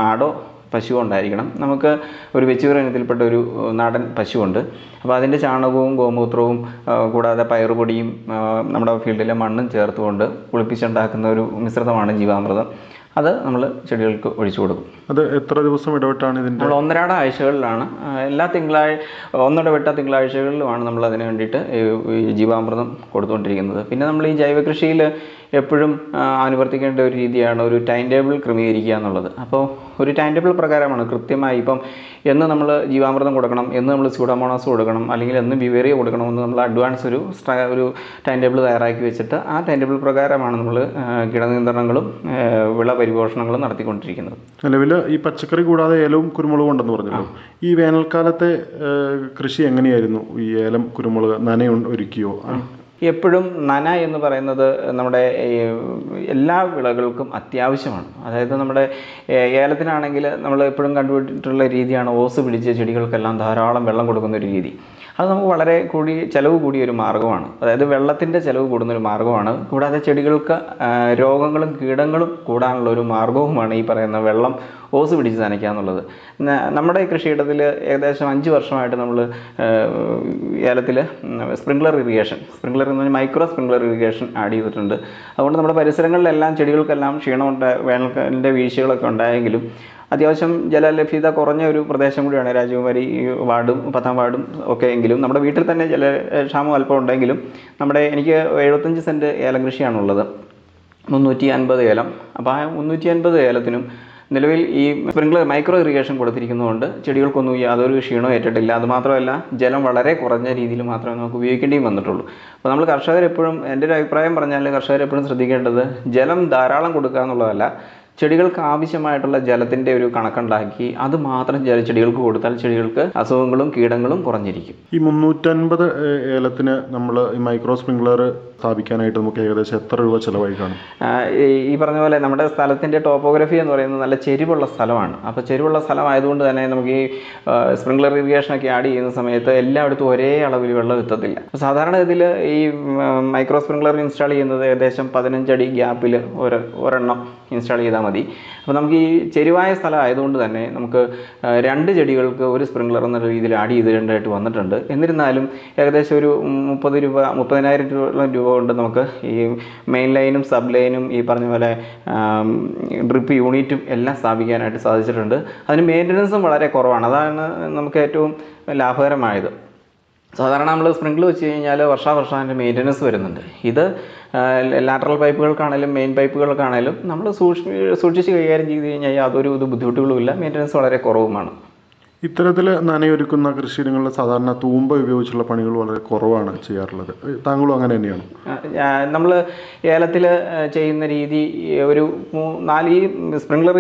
Speaker 4: ആടോ പശുവോ ഉണ്ടായിരിക്കണം. നമുക്ക് ഒരു വെച്ചൂർ ഇനത്തിൽപ്പെട്ട ഒരു നാടൻ പശുവുണ്ട്. അപ്പോൾ അതിൻ്റെ ചാണകവും ഗോമൂത്രവും കൂടാതെ പയറുപൊടിയും നമ്മുടെ ഫീൽഡിലെ മണ്ണും ചേർത്തുകൊണ്ട് കുളിപ്പിച്ചുണ്ടാക്കുന്ന ഒരു മിശ്രിതമാണ് ജീവാമൃതം. അത് നമ്മൾ ചെടികൾക്ക് ഒഴിച്ചു കൊടുക്കും.
Speaker 3: അത് എത്ര ദിവസം ഇടവിട്ടാണ് ഇതിൻ്റെ?
Speaker 4: നമ്മൾ 1.5 ആഴ്ചകളിലാണ്, എല്ലാ ഒന്നിടവിട്ട തിങ്കളാഴ്ചകളിലുമാണ് നമ്മൾ അതിന് വേണ്ടിയിട്ട് ഈ ജീവാമൃതം കൊടുത്തുകൊണ്ടിരിക്കുന്നത്. പിന്നെ നമ്മൾ ഈ ജൈവ കൃഷിയിൽ എപ്പോഴും അനുവർത്തിക്കേണ്ട ഒരു രീതിയാണ് ഒരു ടൈം ടേബിൾ ക്രമീകരിക്കുക എന്നുള്ളത്. അപ്പോൾ ഒരു ടൈം ടേബിൾ പ്രകാരമാണ് കൃത്യമായി ഇപ്പം എന്ന് നമ്മൾ ജീവാമൃതം കൊടുക്കണം, എന്ന് നമ്മൾ സ്യൂഡോമോണാസ് കൊടുക്കണം, അല്ലെങ്കിൽ എന്ന് ബിവേറിയ കൊടുക്കണമെന്ന് നമ്മൾ അഡ്വാൻസ് ഒരു ടൈം ടേബിൾ തയ്യാറാക്കി വെച്ചിട്ട് ആ ടൈം ടേബിൾ പ്രകാരമാണ് നമ്മൾ കീടനിയന്ത്രണങ്ങളും വിള പരിപോഷണങ്ങളും നടത്തിക്കൊണ്ടിരിക്കുന്നത്.
Speaker 3: നിലവിൽ ഈ പച്ചക്കറി കൂടാതെ ഏലവും കുരുമുളകും ഉണ്ടെന്ന് പറഞ്ഞല്ലോ. ഈ വേനൽക്കാലത്തെ കൃഷി എങ്ങനെയായിരുന്നു? ഈ ഏലം കുരുമുളക് നന ഒരുക്കിയോ?
Speaker 4: എപ്പോഴും നന എന്ന് പറയുന്നത് നമ്മുടെ എല്ലാ വിളകൾക്കും അത്യാവശ്യമാണ്. അതായത് നമ്മുടെ ഏലത്തിനാണെങ്കിൽ നമ്മൾ എപ്പോഴും കണ്ടുപിടിച്ചിട്ടുള്ള രീതിയാണ് ഓസ് പിടിച്ച് ചെടികൾക്കെല്ലാം ധാരാളം വെള്ളം കൊടുക്കുന്ന ഒരു രീതി. അത് നമുക്ക് വളരെ ചിലവ് കൂടിയ ഒരു മാർഗ്ഗമാണ്. അതായത് വെള്ളത്തിൻ്റെ ചിലവ് കൂടുന്നൊരു മാർഗ്ഗമാണ്. കൂടാതെ ചെടികൾക്ക് രോഗങ്ങളും കീടങ്ങളും കൂടാനുള്ള ഒരു മാർഗ്ഗവുമാണ് ഈ പറയുന്ന വെള്ളം ഓസ് പിടിച്ച് നനയ്ക്കുക എന്നുള്ളത്. നമ്മുടെ കൃഷിയിടത്തിൽ ഏകദേശം 5 വർഷമായിട്ട് നമ്മൾ ഏലത്തിൽ സ്പ്രിംഗ്ലർ എന്ന് പറഞ്ഞാൽ മൈക്രോ സ്പ്രിംഗ്ലർ ഇറിഗേഷൻ ആഡ് ചെയ്തിട്ടുണ്ട്. അതുകൊണ്ട് നമ്മുടെ പരിസരങ്ങളിലെല്ലാം ചെടികൾക്കെല്ലാം വേനലിൻ്റെ വീഴ്ചകളൊക്കെ ഉണ്ടായെങ്കിലും അത്യാവശ്യം ജലലഭ്യത കുറഞ്ഞ ഒരു പ്രദേശം കൂടിയാണ് രാജകുമാരി വാർഡും 10ാം വാർഡും ഒക്കെ. എങ്കിലും നമ്മുടെ വീട്ടിൽ തന്നെ ജലക്ഷാമം അല്പം ഉണ്ടെങ്കിലും എനിക്ക് 75 സെൻറ്റ് ഏലം കൃഷിയാണുള്ളത്, 350 ഏലം. അപ്പോൾ ആ 350 ഏലത്തിനും നിലവിൽ ഈ സ്പ്രിംഗ്ലർ മൈക്രോ ഇറിഗേഷൻ കൊടുത്തിരിക്കുന്നതുകൊണ്ട് ചെടികൾക്കൊന്നും യാതൊരു ക്ഷീണവും ഏറ്റിട്ടില്ല. അതുമാത്രമല്ല ജലം വളരെ കുറഞ്ഞ രീതിയിൽ മാത്രമേ നമുക്ക് ഉപയോഗിക്കേണ്ടിയും വന്നിട്ടുള്ളൂ. അപ്പോൾ നമ്മൾ കർഷകരെപ്പോഴും, എൻ്റെ ഒരു അഭിപ്രായം പറഞ്ഞാൽ കർഷകരെപ്പോഴും ശ്രദ്ധിക്കേണ്ടത് ജലം ധാരാളം കൊടുക്കുക എന്നുള്ളതല്ല, ചെടികൾക്ക് ആവശ്യമായിട്ടുള്ള ജലത്തിൻ്റെ ഒരു കണക്കുണ്ടാക്കി അത് മാത്രം ചെടികൾക്ക് കൊടുത്താൽ ചെടികൾക്ക് അസുഖങ്ങളും കീടങ്ങളും കുറഞ്ഞിരിക്കും.
Speaker 3: ഈ 350 ഏലത്തിന് നമ്മൾ ഈ മൈക്രോ സ്പ്രിംഗ്ലർ സ്ഥാപിക്കാനായിട്ട് നമുക്ക് ഏകദേശം എത്ര രൂപ ചിലവായി കാണും?
Speaker 4: ഈ പറഞ്ഞ പോലെ നമ്മുടെ സ്ഥലത്തിൻ്റെ ടോപ്പോഗ്രഫി എന്ന് പറയുന്നത് നല്ല ചെരിവുള്ള സ്ഥലമാണ്. അപ്പോൾ ചെരിവുള്ള സ്ഥലമായതുകൊണ്ട് തന്നെ നമുക്ക് ഈ സ്പ്രിംഗ്ലർ ഇറിഗേഷനൊക്കെ ആഡ് ചെയ്യുന്ന സമയത്ത് എല്ലായിടത്തും ഒരേ അളവിൽ വെള്ളം എത്തത്തില്ല. സാധാരണ ഇതിൽ ഈ മൈക്രോ സ്പ്രിംഗ്ലർ ഇൻസ്റ്റാൾ ചെയ്യുന്നത് ഏകദേശം 15 അടി ഗ്യാപ്പിൽ ഒരെണ്ണം ഇൻസ്റ്റാൾ ചെയ്താൽ മതി. അപ്പോൾ നമുക്ക് ഈ ചെരിവായ സ്ഥലം ആയതുകൊണ്ട് തന്നെ നമുക്ക് 2 ചെടികൾക്ക് ഒരു സ്പ്രിംഗ്ലർ എന്ന രീതിയിൽ ആഡ് ചെയ്തിടേണ്ടതായിട്ട് വന്നിട്ടുണ്ട്. എന്നിരുന്നാലും ഏകദേശം ഒരു 30,000 രൂപ കൊണ്ട് നമുക്ക് ഈ മെയിൻ ലൈനും സബ് ലൈനും ഈ പറഞ്ഞ പോലെ ഡ്രിപ്പ് യൂണിറ്റും എല്ലാം സ്ഥാപിക്കാനായിട്ട് സാധിച്ചിട്ടുണ്ട്. അതിന് മെയിൻ്റനൻസും വളരെ കുറവാണ്. അതാണ് നമുക്ക് ഏറ്റവും ലാഭകരമായത്. സാധാരണ നമ്മൾ സ്പ്രിംഗിൾ വെച്ച് കഴിഞ്ഞാൽ വർഷാവർഷം അതിൻ്റെ മെയിൻ്റനൻസ് വരുന്നുണ്ട്. ഇത് ലാറ്ററൽ പൈപ്പുകൾക്കാണെങ്കിലും മെയിൻ പൈപ്പുകൾക്കാണെങ്കിലും നമ്മൾ സൂക്ഷിച്ച് കൈകാര്യം ചെയ്ത് കഴിഞ്ഞാൽ യാതൊരു ബുദ്ധിമുട്ടുകളുമില്ല, മെയിൻ്റനൻസ് വളരെ കുറവുമാണ്.
Speaker 3: ഇത്തരത്തിൽ നനയൊരുക്കുന്ന കൃഷിയിടങ്ങളിൽ സാധാരണ തൂമ്പ ഉപയോഗിച്ചുള്ള പണികൾ വളരെ കുറവാണ് ചെയ്യാറുള്ളത്. താങ്കളും അങ്ങനെ തന്നെയാണ്?
Speaker 4: നമ്മൾ ഏലത്തിൽ ചെയ്യുന്ന രീതി ഒരു 4 ഈ സ്പ്രിംഗ്ലർ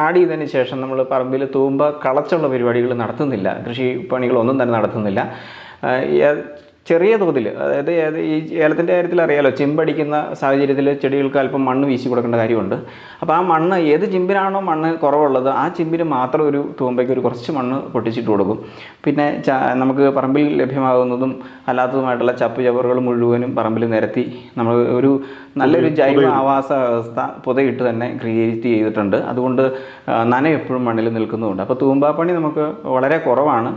Speaker 4: ആഡ് ചെയ്തതിന് ശേഷം നമ്മൾ പറമ്പിൽ തൂമ്പ കളച്ചുള്ള പരിപാടികൾ നടത്തുന്നില്ല, കൃഷി പണികളൊന്നും തന്നെ നടത്തുന്നില്ല. ചെറിയ തോതിൽ, അതായത് ഈ ഏലത്തിൻ്റെ കാര്യത്തിൽ അറിയാലോ, ചിമ്പടിക്കുന്ന സാഹചര്യത്തിൽ ചെടികൾക്ക് അല്പം മണ്ണ് വീശി കൊടുക്കേണ്ട കാര്യമുണ്ട്. അപ്പോൾ ആ മണ്ണ് ഏത് ചിമ്പിനാണോ മണ്ണ് കുറവുള്ളത് ആ ചിമ്പിന് മാത്രം ഒരു തൂമ്പയ്ക്ക് ഒരു കുറച്ച് മണ്ണ് പൊട്ടിച്ചിട്ട് കൊടുക്കും. പിന്നെ നമുക്ക് പറമ്പിൽ ലഭ്യമാകുന്നതും അല്ലാത്തതുമായിട്ടുള്ള ചപ്പ് ചവറുകൾ മുഴുവനും പറമ്പിൽ നിരത്തി നമ്മൾ ഒരു നല്ലൊരു ജൈവ ആവാസ വ്യവസ്ഥ പുതയിട്ട് തന്നെ ക്രിയേറ്റ് ചെയ്തിട്ടുണ്ട്. അതുകൊണ്ട് നന എപ്പോഴും മണ്ണിൽ നിൽക്കുന്നുമുണ്ട്. അപ്പോൾ തൂമ്പാപ്പണി നമുക്ക് വളരെ കുറവാണ്.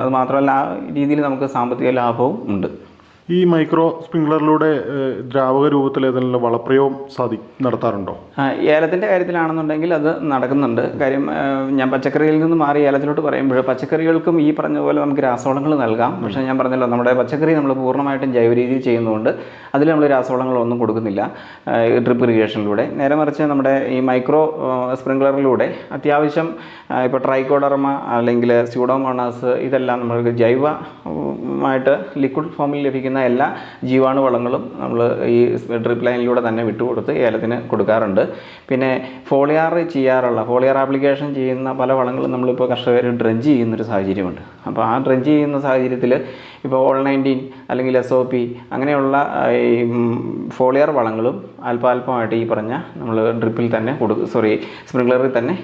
Speaker 4: അത് മാത്രമല്ല ആ രീതിയിൽ നമുക്ക് സാമ്പത്തിക ലാഭവും ഉണ്ട്.
Speaker 3: ഈ മൈക്രോ സ്പ്രിംഗ്ലറിലൂടെ ദ്രാവക രൂപത്തിൽ ഏതെങ്കിലും വളപ്രയോഗം നടത്താറുണ്ടോ?
Speaker 4: ഏലത്തിൻ്റെ കാര്യത്തിലാണെന്നുണ്ടെങ്കിൽ അത് നടക്കുന്നുണ്ട്. കാര്യം ഞാൻ പച്ചക്കറിയിൽ നിന്ന് മാറി ഏലത്തിലോട്ട് പറയുമ്പോൾ പച്ചക്കറികൾക്കും ഈ പറഞ്ഞ പോലെ നമുക്ക് രാസവളങ്ങൾ നൽകാം. പക്ഷേ ഞാൻ പറഞ്ഞല്ലോ, നമ്മുടെ പച്ചക്കറി നമ്മൾ പൂർണ്ണമായിട്ടും ജൈവ രീതിയിൽ ചെയ്യുന്നതുകൊണ്ട് അതിൽ നമ്മൾ രാസവളങ്ങളൊന്നും കൊടുക്കുന്നില്ല ഡ്രിപ്പ് ഇറിഗേഷനിലൂടെ. നേരെ മറിച്ച് നമ്മുടെ ഈ മൈക്രോ സ്പ്രിംഗ്ലറിലൂടെ അത്യാവശ്യം ഇപ്പോൾ ട്രൈക്കോഡർമ അല്ലെങ്കിൽ സ്യൂഡോമോണാസ് ഇതെല്ലാം നമ്മൾക്ക് ജൈവമായിട്ട് ലിക്വിഡ് ഫോമിൽ ലഭിക്കുന്ന എല്ലാ ജീവാണു വളങ്ങളും നമ്മൾ ഈ ഡ്രിപ്പ് ലൈനിലൂടെ തന്നെ വിട്ടുകൊടുത്ത് ഏലത്തിന് കൊടുക്കാറുണ്ട്. പിന്നെ ഫോളിയാർ ആപ്ലിക്കേഷൻ ചെയ്യുന്ന പല വളങ്ങളും നമ്മളിപ്പോൾ കർഷകർ ഡ്രഞ്ച് ചെയ്യുന്നൊരു സാഹചര്യമുണ്ട്. അപ്പോൾ ആ ഡ്രഞ്ച് ചെയ്യുന്ന സാഹചര്യത്തിൽ ഇപ്പോൾ All-19 അല്ലെങ്കിൽ SOP അങ്ങനെയുള്ള ഈ ഫോളിയാർ വളങ്ങളും അല്പാൽപമായിട്ട് ഈ പറഞ്ഞ നമ്മൾ ഡ്രിപ്പിൽ തന്നെ സ്പ്രിംഗ്ലറിൽ തന്നെ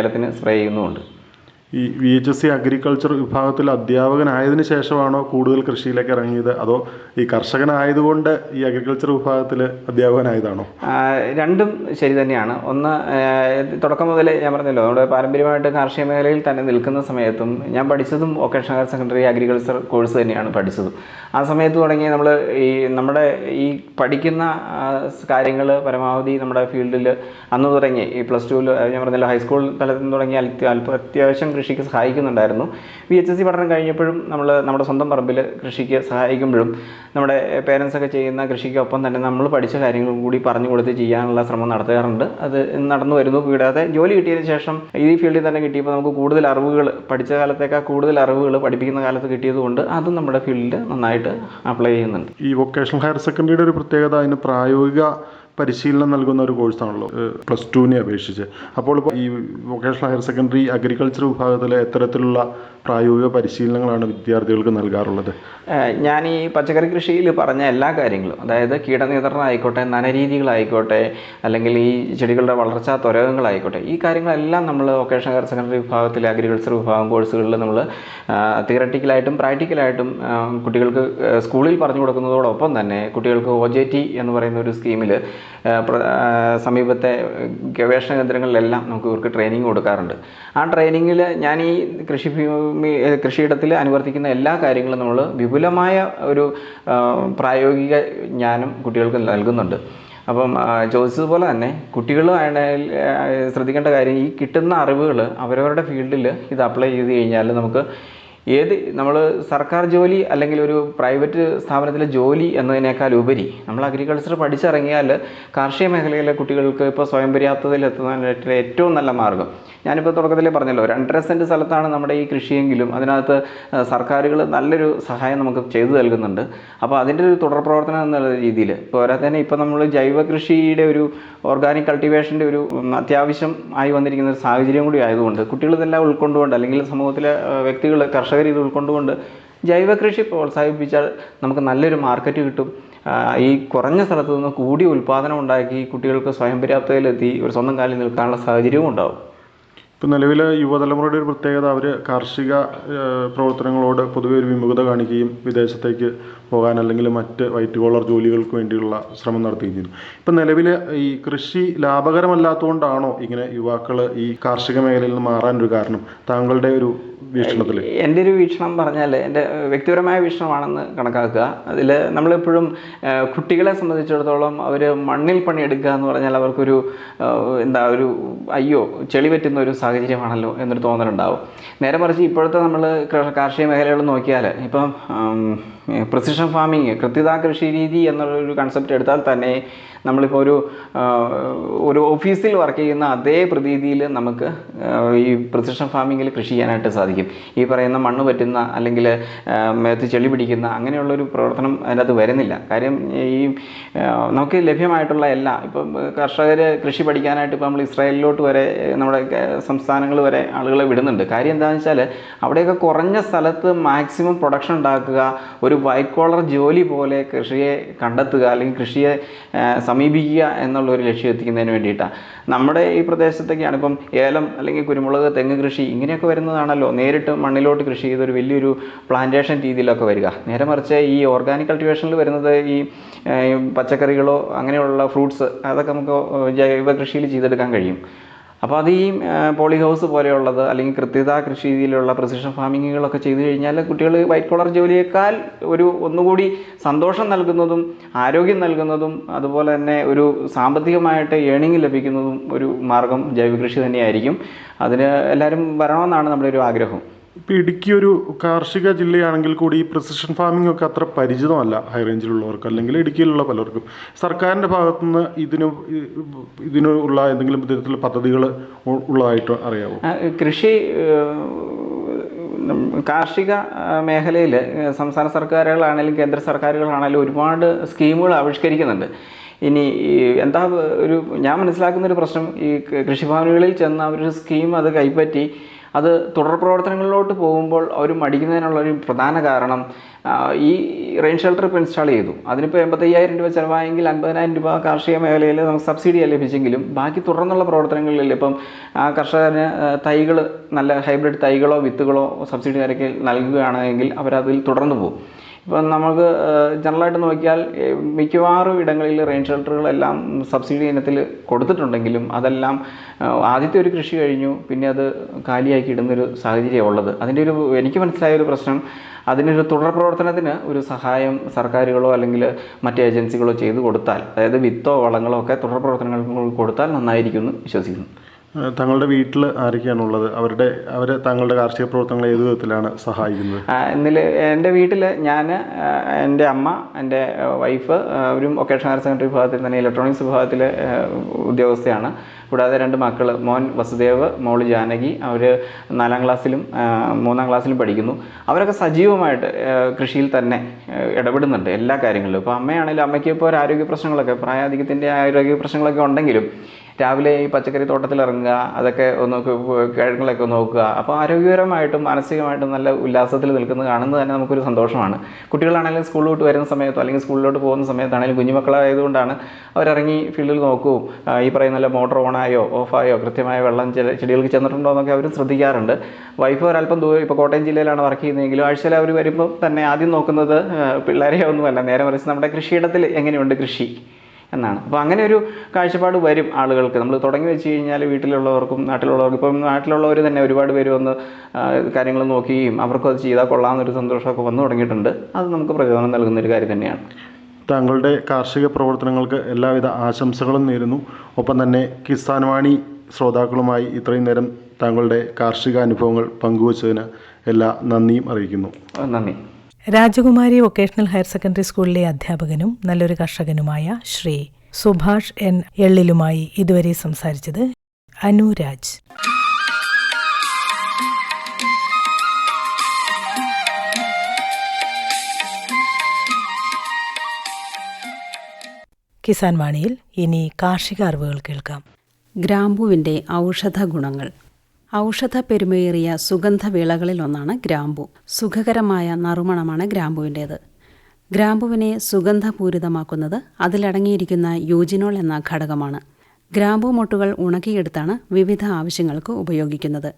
Speaker 4: ഏലത്തിന് സ്പ്രേ ചെയ്യുന്നുമുണ്ട്.
Speaker 3: ഈ VHSC അഗ്രികൾച്ചർ വിഭാഗത്തിൽ അധ്യാപകനായതിനു ശേഷമാണോ കൂടുതൽ കൃഷിയിലേക്ക് ഇറങ്ങിയത്, അതോ ഈ കർഷകനായതുകൊണ്ട് ഈ അഗ്രികൾച്ചർ വിഭാഗത്തിൽ അധ്യാപകനായതാണോ?
Speaker 4: രണ്ടും ശരി തന്നെയാണ്. ഒന്ന്, തുടക്കം മുതലേ ഞാൻ പറഞ്ഞല്ലോ, നമ്മുടെ പാരമ്പര്യമായിട്ട് കാർഷിക മേഖലയിൽ തന്നെ നിൽക്കുന്ന സമയത്തും ഞാൻ പഠിച്ചതും vocational higher secondary agriculture course തന്നെയാണ് പഠിച്ചതും. ആ സമയത്ത് തുടങ്ങി നമ്മൾ നമ്മുടെ ഈ പഠിക്കുന്ന കാര്യങ്ങൾ പരമാവധി നമ്മുടെ ഫീൽഡിൽ അന്ന് തുടങ്ങി ഈ +2 ഞാൻ പറഞ്ഞല്ലോ ഹൈസ്കൂൾ തലത്തിൽ തുടങ്ങി അത്യാവശ്യം കൃഷിക്ക് സഹായിക്കുന്നുണ്ടായിരുന്നു. VHSC പഠനം കഴിഞ്ഞപ്പോഴും നമ്മുടെ സ്വന്തം പറമ്പിൽ കൃഷിക്ക് സഹായിക്കുമ്പോഴും നമ്മുടെ പേരൻസൊക്കെ ചെയ്യുന്ന കൃഷിക്കൊപ്പം തന്നെ നമ്മൾ പഠിച്ച കാര്യങ്ങൾ കൂടി പറഞ്ഞു കൊടുത്ത് ചെയ്യാനുള്ള ശ്രമം നടത്താറുണ്ട്. അത് നടന്നു വരുന്നു. കൂടാതെ ജോലി കിട്ടിയതിന് ശേഷം ഈ ഫീൽഡിൽ തന്നെ കിട്ടിയപ്പോൾ നമുക്ക് കൂടുതൽ അറിവുകൾ, പഠിച്ച കാലത്തേക്കാൾ കൂടുതൽ അറിവുകൾ പഠിപ്പിക്കുന്ന കാലത്ത് കിട്ടിയതുകൊണ്ട് അതും നമ്മുടെ ഫീൽഡിൽ നന്നായിട്ട് അപ്ലൈ ചെയ്യുന്നുണ്ട്.
Speaker 3: ഈ വൊക്കേഷണൽ ഹയർ സെക്കൻഡറിയുടെ ഒരു പ്രത്യേകത അതിന് പ്രായോഗിക പരിശീലനം നൽകുന്ന ഒരു കോഴ്സാണല്ലോ +2നെ അപേക്ഷിച്ച്. അപ്പോൾ ഇപ്പോൾ ഈ വൊക്കേഷണൽ ഹയർ സെക്കൻഡറി അഗ്രികൾച്ചർ വിഭാഗത്തിലെ എത്തരത്തിലുള്ള പ്രായോഗിക പരിശീലനങ്ങളാണ് വിദ്യാർത്ഥികൾക്ക് നൽകാറുള്ളത്?
Speaker 4: ഞാൻ ഈ പച്ചക്കറി കൃഷിയിൽ പറഞ്ഞ എല്ലാ കാര്യങ്ങളും, അതായത് കീടനിയന്ത്രണം ആയിക്കോട്ടെ, നനരീതികളായിക്കോട്ടെ, അല്ലെങ്കിൽ ഈ ചെടികളുടെ വളർച്ചാ ത്വരകങ്ങളായിക്കോട്ടെ, ഈ കാര്യങ്ങളെല്ലാം നമ്മൾ വൊക്കേഷണൽ ഹയർ സെക്കൻഡറി വിഭാഗത്തിലെ അഗ്രികൾച്ചർ വിഭാഗം കോഴ്സുകളിൽ നമ്മൾ തിയററ്റിക്കലായിട്ടും പ്രാക്ടിക്കലായിട്ടും കുട്ടികൾക്ക് സ്കൂളിൽ പറഞ്ഞു കൊടുക്കുന്നതോടൊപ്പം തന്നെ കുട്ടികൾക്ക് OJT എന്ന് പറയുന്ന ഒരു സ്കീമിൽ സമീപത്തെ ഗവേഷണ കേന്ദ്രങ്ങളിലെല്ലാം നമുക്ക് ഇവർക്ക് ട്രെയിനിങ് കൊടുക്കാറുണ്ട്. ആ ട്രെയിനിങ്ങിൽ ഞാൻ ഈ കൃഷിയിടത്തിൽ അനുവർത്തിക്കുന്ന എല്ലാ കാര്യങ്ങളും നമ്മൾ വിപുലമായ ഒരു പ്രായോഗിക ജ്ഞാനം കുട്ടികൾക്ക് നൽകുന്നുണ്ട്. അപ്പം ചോദിച്ചതുപോലെ തന്നെ കുട്ടികൾ ശ്രദ്ധിക്കേണ്ട കാര്യം, ഈ കിട്ടുന്ന അറിവുകൾ അവരവരുടെ ഫീൽഡിൽ ഇത് അപ്ലൈ ചെയ്ത് കഴിഞ്ഞാൽ നമുക്ക് നമ്മൾ സർക്കാർ ജോലി അല്ലെങ്കിൽ ഒരു പ്രൈവറ്റ് സ്ഥാപനത്തിലെ ജോലി എന്നതിനേക്കാൾ ഉപരി നമ്മൾ അഗ്രികൾച്ചർ പഠിച്ചിറങ്ങിയാൽ കാർഷിക മേഖലയിലെ കുട്ടികൾക്ക് ഇപ്പോൾ സ്വയം പര്യാപ്തതയിൽ എത്തുന്നതിനായിട്ട് ഏറ്റവും നല്ല മാർഗ്ഗം, ഞാനിപ്പോൾ തുടക്കത്തിലേ പറഞ്ഞല്ലോ, 2.5 സെൻറ്റ് സ്ഥലത്താണ് നമ്മുടെ ഈ കൃഷിയെങ്കിലും അതിനകത്ത് സർക്കാരുകൾ നല്ലൊരു സഹായം നമുക്ക് ചെയ്തു നൽകുന്നുണ്ട്. അപ്പോൾ അതിൻ്റെ ഒരു തുടർ പ്രവർത്തനം എന്നുള്ള രീതിയിൽ പോരാത്തന്നെ ഇപ്പോൾ നമ്മൾ ജൈവ കൃഷിയുടെ ഒരു ഓർഗാനിക് കൾട്ടിവേഷൻ്റെ ഒരു അത്യാവശ്യം ആയി വന്നിരിക്കുന്ന ഒരു സാഹചര്യം കൂടി ആയതുകൊണ്ട് കുട്ടികൾ ഇതെല്ലാം ഉൾക്കൊണ്ടുകൊണ്ട്, അല്ലെങ്കിൽ സമൂഹത്തിലെ വ്യക്തികൾ കർഷകർ ഇത് ഉൾക്കൊണ്ടുകൊണ്ട് ജൈവ കൃഷി പ്രോത്സാഹിപ്പിച്ചാൽ നമുക്ക് നല്ലൊരു മാർക്കറ്റ് കിട്ടും. ഈ കുറഞ്ഞ സ്ഥലത്ത് നിന്ന് കൂടിയ ഉൽപ്പാദനം ഉണ്ടാക്കി കുട്ടികൾക്ക് സ്വയം പര്യാപ്തതയിലെത്തി ഒരു സ്വന്തം കാലിൽ നിൽക്കാനുള്ള സാഹചര്യവും ഉണ്ടാവും.
Speaker 3: ഇപ്പം നിലവിലെ യുവതലമുറയുടെ ഒരു പ്രത്യേകത, അവർ കാർഷിക പ്രവർത്തനങ്ങളോട് പൊതുവെ ഒരു വിമുഖത കാണിക്കുകയും വിദേശത്തേക്ക് പോകാൻ അല്ലെങ്കിൽ മറ്റ് വൈറ്റ് കോളർ ജോലികൾക്ക് വേണ്ടിയുള്ള ശ്രമം നടത്തുകയും ചെയ്യുന്നു. ഇപ്പം നിലവിൽ ഈ കൃഷി ലാഭകരമല്ലാത്തതുകൊണ്ടാണോ ഇങ്ങനെ യുവാക്കൾ ഈ കാർഷിക മേഖലയിൽ നിന്ന് മാറാനൊരു കാരണം താങ്കളുടെ ഒരു വീക്ഷണത്തിൽ?
Speaker 4: എൻ്റെ ഒരു വീക്ഷണം പറഞ്ഞാൽ എൻ്റെ വ്യക്തിപരമായ വീക്ഷണമാണെന്ന് കണക്കാക്കുക. അതിൽ നമ്മളെപ്പോഴും കുട്ടികളെ സംബന്ധിച്ചിടത്തോളം അവർ മണ്ണിൽ പണിയെടുക്കുക എന്ന് പറഞ്ഞാൽ അവർക്കൊരു അയ്യോ ചെളി പറ്റുന്ന ഒരു സാഹചര്യമാണല്ലോ എന്നൊരു തോന്നലുണ്ടാവും. നേരെ മറിച്ച് ഇപ്പോഴത്തെ നമ്മൾ കാർഷിക മേഖലകൾ നോക്കിയാൽ ഇപ്പം പ്രിസിഷൻ ഫാമിങ്, കൃത്യത കൃഷി രീതി എന്നുള്ളൊരു കൺസെപ്റ്റ് എടുത്താൽ തന്നെ നമ്മളിപ്പോൾ ഒരു ഓഫീസിൽ വർക്ക് ചെയ്യുന്ന അതേ പ്രതീതിയിൽ നമുക്ക് ഈ പ്രിസിഷൻ ഫാമിങ്ങിൽ കൃഷി ചെയ്യാനായിട്ട് സാധിക്കും. ഈ പറയുന്ന മണ്ണ് പറ്റുന്ന അല്ലെങ്കിൽ മേത്ത് ചെളി പിടിക്കുന്ന അങ്ങനെയുള്ളൊരു പ്രവർത്തനം അതിനകത്ത് വരുന്നില്ല. കാര്യം ഈ നമുക്ക് ലഭ്യമായിട്ടുള്ള ഇപ്പം കർഷകർ കൃഷി പഠിക്കാനായിട്ട് ഇപ്പോൾ നമ്മൾ ഇസ്രായേലിലോട്ട് വരെ നമ്മുടെ സംസ്ഥാനങ്ങൾ വരെ ആളുകളെ വിടുന്നുണ്ട്. കാര്യം എന്താണെന്ന് വെച്ചാൽ അവിടെയൊക്കെ കുറഞ്ഞ സ്ഥലത്ത് മാക്സിമം പ്രൊഡക്ഷൻ ഉണ്ടാക്കുക, ഒരു വൈറ്റ് കോളർ ജോലി പോലെ കൃഷിയെ കണ്ടെത്തുക അല്ലെങ്കിൽ കൃഷിയെ സമീപിക്കുക എന്നുള്ളൊരു ലക്ഷ്യം എത്തിക്കുന്നതിന് വേണ്ടിയിട്ടാണ്. നമ്മുടെ ഈ പ്രദേശത്തൊക്കെയാണ് ഇപ്പം ഏലം അല്ലെങ്കിൽ കുരുമുളക്, തെങ്ങ് കൃഷി ഇങ്ങനെയൊക്കെ വരുന്നതാണല്ലോ നേരിട്ട് മണ്ണിലോട്ട് കൃഷി ചെയ്തൊരു വലിയൊരു പ്ലാന്റേഷൻ രീതിയിലൊക്കെ വരിക. നേരെ മറിച്ച് ഈ ഓർഗാനിക് കൾട്ടിവേഷനിൽ വരുന്നത് ഈ പച്ചക്കറികളോ അങ്ങനെയുള്ള ഫ്രൂട്ട്സ് അതൊക്കെ നമുക്ക് ജൈവ കൃഷിയിൽ ചെയ്തെടുക്കാൻ കഴിയും. അപ്പോൾ അത് ഈ പോളി ഹൗസ് പോലെയുള്ളത് അല്ലെങ്കിൽ കൃത്യത കൃഷി രീതിയിലുള്ള പ്രിസിഷൻ ഫാമിങ്ങുകളൊക്കെ ചെയ്തു കഴിഞ്ഞാൽ കുട്ടികൾ വൈറ്റ് കോളർ ജോലിയേക്കാൾ ഒന്നുകൂടി സന്തോഷം നൽകുന്നതും ആരോഗ്യം നൽകുന്നതും അതുപോലെ തന്നെ ഒരു സാമ്പത്തികമായിട്ട് ഏണിംഗ് ലഭിക്കുന്നതും ഒരു മാർഗം ജൈവ കൃഷി തന്നെയായിരിക്കും. അതിന് എല്ലാവരും വരണമെന്നാണ് നമ്മുടെ ഒരു ആഗ്രഹം.
Speaker 3: ഇപ്പോൾ ഇടുക്കി ഒരു കാർഷിക ജില്ലയാണെങ്കിൽ കൂടി ഈ പ്രിസിഷൻ ഫാമിംഗ് ഒക്കെ അത്ര പരിചിതമല്ല ഹൈ റേഞ്ചിലുള്ളവർക്ക് അല്ലെങ്കിൽ ഇടുക്കിയിലുള്ള പലർക്കും. സർക്കാരിൻ്റെ ഭാഗത്തുനിന്ന് ഇതിനുള്ള എന്തെങ്കിലും വിധത്തിലുള്ള പദ്ധതികൾ ഉള്ളതായിട്ട് അറിയാമോ?
Speaker 4: കൃഷി കാർഷിക മേഖലയിൽ സംസ്ഥാന സർക്കാരുകളാണെങ്കിലും കേന്ദ്ര സർക്കാരുകളാണെങ്കിലും ഒരുപാട് സ്കീമുകൾ ആവിഷ്കരിക്കുന്നുണ്ട്. ഇനി എന്താ ഞാൻ മനസ്സിലാക്കുന്നൊരു പ്രശ്നം, ഈ കൃഷിഭവനുകളിൽ ചെന്ന് അവരൊരു സ്കീം അത് കൈപ്പറ്റി അത് തുടർ പ്രവർത്തനങ്ങളിലോട്ട് പോകുമ്പോൾ അവർ മടിക്കുന്നതിനുള്ളൊരു പ്രധാന കാരണം ഈ റെയിൻ ഷെൽട്ടർ ഇപ്പോൾ ഇൻസ്റ്റാൾ ചെയ്തു, അതിനിപ്പോൾ 85,000 രൂപ ചിലവായെങ്കിൽ 50,000 രൂപ കാർഷിക മേഖലയിൽ നമുക്ക് സബ്സിഡി ലഭിച്ചെങ്കിലും ബാക്കി തുടർന്നുള്ള പ്രവർത്തനങ്ങളിൽ ഇപ്പം ആ കർഷകന് തൈകൾ, നല്ല ഹൈബ്രിഡ് തൈകളോ വിത്തുകളോ സബ്സിഡി നിരക്കിൽ നൽകുകയാണെങ്കിൽ അവരതിൽ തുടർന്നു പോകും. ഇപ്പം നമുക്ക് ജനറലായിട്ട് നോക്കിയാൽ മിക്കവാറും ഇടങ്ങളിൽ റെയിൻ ഷെൽട്ടറുകളെല്ലാം സബ്സിഡി ഇനത്തിൽ കൊടുത്തിട്ടുണ്ടെങ്കിലും അതെല്ലാം ആദ്യത്തെ ഒരു കൃഷി കഴിഞ്ഞു പിന്നെ അത് കാലിയാക്കി ഇടുന്നൊരു സാഹചര്യമാണ് ഉള്ളത്. അതിൻ്റെ എനിക്ക് മനസ്സിലായൊരു പ്രശ്നം, അതിനൊരു തുടർ പ്രവർത്തനത്തിന് ഒരു സഹായം സർക്കാരുകളോ അല്ലെങ്കിൽ മറ്റ് ഏജൻസികളോ ചെയ്തു കൊടുത്താൽ, അതായത് വിത്തോ വളങ്ങളോ ഒക്കെ തുടർ പ്രവർത്തനങ്ങൾക്ക് കൊടുത്താൽ നന്നായിരിക്കും എന്ന് വിശ്വസിക്കുന്നു.
Speaker 3: താങ്കളുടെ വീട്ടിൽ ആരൊക്കെയാണുള്ളത്? അവർ താങ്കളുടെ കാർഷിക പ്രവർത്തനങ്ങൾ ഏത് വിധത്തിലാണ് സഹായിക്കുന്നത്?
Speaker 4: എൻ്റെ വീട്ടിൽ ഞാൻ, എൻ്റെ അമ്മ, എൻ്റെ വൈഫ് ഒരു വൊക്കേഷണൽ ഹയർ സെക്കൻഡറി വിഭാഗത്തിൽ തന്നെ ഇലക്ട്രോണിക്സ് വിഭാഗത്തിലെ ഉദ്യോഗസ്ഥയാണ്. കൂടാതെ 2 മക്കൾ, മോൻ വസുദേവ്, മോള് ജാനകി. അവർ 4ാം ക്ലാസ്സിലും 3ാം ക്ലാസ്സിലും പഠിക്കുന്നു. അവരൊക്കെ സജീവമായിട്ട് കൃഷിയിൽ തന്നെ ഇടപെടുന്നുണ്ട് എല്ലാ കാര്യങ്ങളിലും. ഇപ്പോൾ അമ്മയാണെങ്കിലും അമ്മയ്ക്ക് ഇപ്പോൾ ഒരു ആരോഗ്യ പ്രശ്നങ്ങളൊക്കെ, പ്രായാധിക്യത്തിൻ്റെ ആരോഗ്യ പ്രശ്നങ്ങളൊക്കെ ഉണ്ടെങ്കിലും രാവിലെ ഈ പച്ചക്കറി തോട്ടത്തിൽ ഇറങ്ങുക, അതൊക്കെ ഒന്ന് കിഴങ്ങുകളൊക്കെ നോക്കുക. അപ്പോൾ ആരോഗ്യപരമായിട്ടും മാനസികമായിട്ടും നല്ല ഉല്ലാസത്തിൽ നിൽക്കുന്നത് കാണുന്നത് തന്നെ നമുക്കൊരു സന്തോഷമാണ്. കുട്ടികളാണെങ്കിലും സ്കൂളിലോട്ട് വരുന്ന സമയത്തോ അല്ലെങ്കിൽ സ്കൂളിലോട്ട് പോകുന്ന സമയത്താണെങ്കിലും കുഞ്ഞുമക്കളായതുകൊണ്ടാണ് അവരിറങ്ങി ഫീൽഡിൽ നോക്കുകയും ഈ പറയുന്ന നല്ല മോട്ടോർ ഓണായോ ഓഫായോ കൃത്യമായ വെള്ളം ചെടികൾക്ക് ചെന്നിട്ടുണ്ടോ എന്നൊക്കെ അവർ ശ്രദ്ധിക്കാറുണ്ട്. വൈഫ് ഒരല്പം ദൂരം, ഇപ്പോൾ കോട്ടയം ജില്ലയിലാണ് വർക്ക് ചെയ്യുന്നതെങ്കിലും ആഴ്ചയിൽ അവർ വരുമ്പോൾ തന്നെ ആദ്യം നോക്കുന്നത് പിള്ളേരെ ഒന്നുമല്ല, നേരെ മറിച്ച് നമ്മുടെ കൃഷിയിടത്തിൽ എങ്ങനെയുണ്ട് കൃഷി എന്നാണ്. അപ്പോൾ അങ്ങനെ ഒരു കാഴ്ചപ്പാട് വരും ആളുകൾക്ക്. നമ്മൾ തുടങ്ങി വെച്ച് കഴിഞ്ഞാൽ വീട്ടിലുള്ളവർക്കും നാട്ടിലുള്ളവർക്കും, ഇപ്പം നാട്ടിലുള്ളവർ തന്നെ ഒരുപാട് പേര് വന്ന് കാര്യങ്ങൾ നോക്കുകയും അവർക്കും അത് ചെയ്താൽ കൊള്ളാമെന്നൊരു സന്തോഷമൊക്കെ വന്നു തുടങ്ങിയിട്ടുണ്ട്. അത് നമുക്ക് പ്രചോദനം നൽകുന്നൊരു കാര്യം തന്നെയാണ്.
Speaker 3: താങ്കളുടെ കാർഷിക പ്രവർത്തനങ്ങൾക്ക് എല്ലാവിധ ആശംസകളും നേരുന്നു. ഒപ്പം തന്നെ കിസാൻ വാണി ശ്രോതാക്കളുമായി ഇത്രയും നേരം താങ്കളുടെ കാർഷിക അനുഭവങ്ങൾ പങ്കുവച്ചതിന് എല്ലാ നന്ദിയും അറിയിക്കുന്നു.
Speaker 4: നന്ദി.
Speaker 1: രാജകുമാരി വൊക്കേഷണൽ ഹയർ സെക്കൻഡറി സ്കൂളിലെ അധ്യാപകനും നല്ലൊരു കർഷകനുമായ ശ്രീ സുഭാഷ് എൻ എള്ളിലുമായി ഇതുവരെ സംസാരിച്ചത് അനുരാജ്. കിസാൻ വാണിയിൽ ഇനി കാർഷിക അറിവുകൾ കേൾക്കാം.
Speaker 5: ഗ്രാമ്പുവിൻ്റെ ഔഷധ ഗുണങ്ങൾ. ഔഷധ പെരുമയേറിയ സുഗന്ധവിളകളിലൊന്നാണ് ഗ്രാമ്പു. സുഖകരമായ നറുമണമാണ് ഗ്രാമ്പുവിൻ്റേത്. ഗ്രാമ്പുവിനെ സുഗന്ധപൂരിതമാക്കുന്നത് അതിലടങ്ങിയിരിക്കുന്ന യൂജിനോൾ എന്ന ഘടകമാണ്. ഗ്രാമ്പു മൊട്ടുകൾ ഉണക്കിയെടുത്താണ് വിവിധ ആവശ്യങ്ങൾക്ക് ഉപയോഗിക്കുന്നത്.